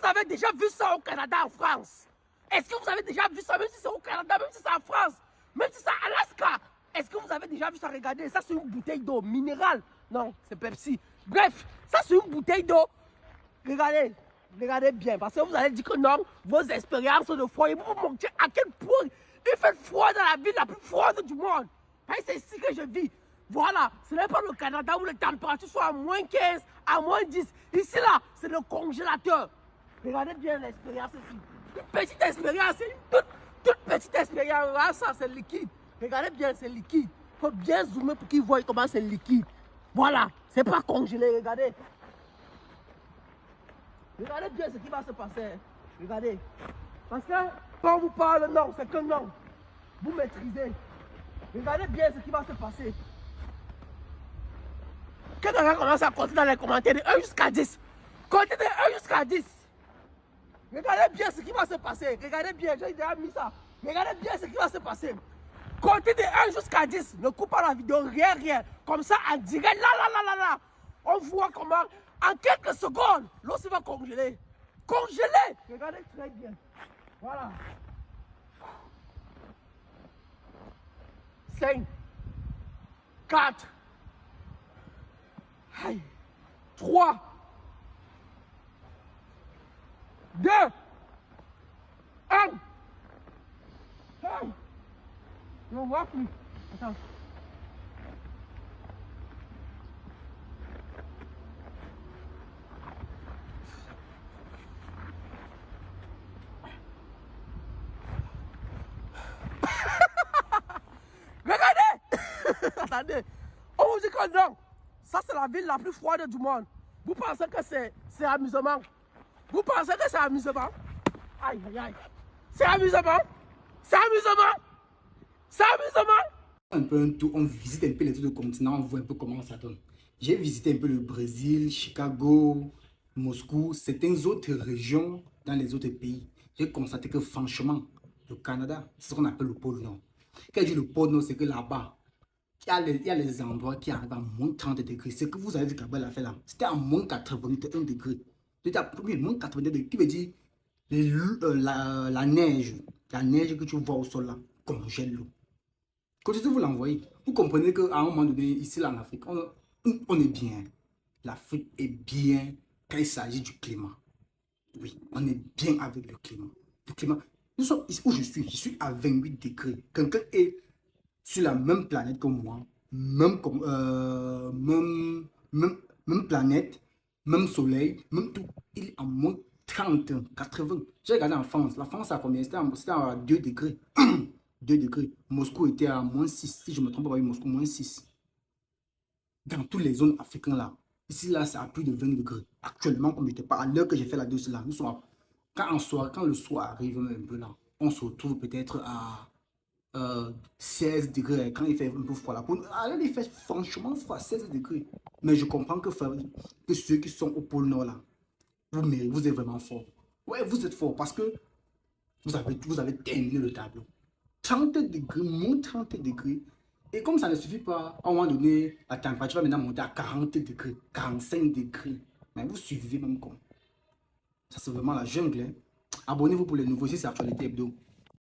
avez déjà vu ça au Canada, en France? Est-ce que vous avez déjà vu ça, même si c'est au Canada, même si c'est en France, même si c'est à Alaska? Est-ce que vous avez déjà vu ça? Regardez, ça c'est une bouteille d'eau minérale. Non, c'est Pepsi. Bref, ça c'est une bouteille d'eau. Regardez, regardez bien, parce que vous allez dire que non, vos expériences de froid, et vous vous montrer à quel point il fait froid dans la ville la plus froide du monde. C'est ici que je vis. Voilà, ce n'est pas le Canada où les températures sont à moins 15, à moins 10. Ici là, c'est le congélateur. Regardez bien l'expérience ici. Une petite expérience, une toute petite expérience. Là, ça c'est liquide. Regardez bien, c'est liquide. Il faut bien zoomer pour qu'ils voient comment c'est liquide. Voilà, c'est pas congelé, regardez. Regardez bien ce qui va se passer. Regardez. Parce que quand on vous parle, non, c'est que non. Vous maîtrisez. Regardez bien ce qui va se passer. Que quelqu'un commence à compter dans les commentaires de 1 jusqu'à 10. Comptez de 1 jusqu'à 10. Regardez bien ce qui va se passer. Regardez bien, j'ai déjà mis ça. Regardez bien ce qui va se passer. Comptez de 1 jusqu'à 10. Ne coupe pas la vidéo, rien. Comme ça, en direct, là. On voit comment, en quelques secondes, l'eau se va congeler. Congeler. Regardez très bien. Voilà. 5, 4, 3, 2, 1. Je ne vois plus. Attends. Regardez. Attendez. On vous dit que non. Ça, c'est la ville la plus froide du monde. Vous pensez que c'est amusement? Vous pensez que c'est amusement? Aïe. C'est amusement? C'est amusement? C'est amusement? Un peu un tour, on visite un peu les autres continents, on voit un peu comment ça donne. J'ai visité un peu le Brésil, Chicago, Moscou, certaines autres régions dans les autres pays. J'ai constaté que franchement, le Canada, c'est ce qu'on appelle le pôle Nord. Quand je dis le pôle Nord, c'est que là-bas, il y a les endroits qui arrivent à moins 30 degrés. Ce que vous avez vu qu'Abel a fait là, c'était à moins 81 degrés. C'était à moins 81 degrés, qui veut dire la neige que tu vois au sol là, congèle l'eau. Quand je vous l'envoyer, vous comprenez qu'à un moment donné, ici là, en Afrique, on est bien. L'Afrique est bien quand il s'agit du climat. Oui, on est bien avec le climat. Le climat, nous sommes ici où je suis à 28 degrés. Quelqu'un est sur la même planète que moi, même planète, même soleil, même tout. Il est à moins 30, 80. J'ai regardé en France. La France a combien? C'était à 2 degrés. 2 degrés. Moscou était à moins 6. Si je ne me trompe pas, Moscou, moins 6. Dans toutes les zones africaines là. Ici là, c'est à plus de 20 degrés. Actuellement, comme je te parle, à l'heure que j'ai fait la dose là, nous sommes quand le soir arrive un peu là, on se retrouve peut-être à 16 degrés. Quand il fait un peu froid là, il fait franchement froid, 16 degrés. Mais je comprends que ceux qui sont au pôle Nord là, vous êtes vraiment fort. Ouais, vous êtes fort parce que vous avez terminé le tableau. 30 degrés, moins 30 degrés. Et comme ça ne suffit pas, à un moment donné, la température va maintenant monter à 40 degrés, 45 degrés. Mais vous suivez même comme. Ça, c'est vraiment la jungle. Hein. Abonnez-vous pour les nouveaux, ici c'est Actualité Hebdo.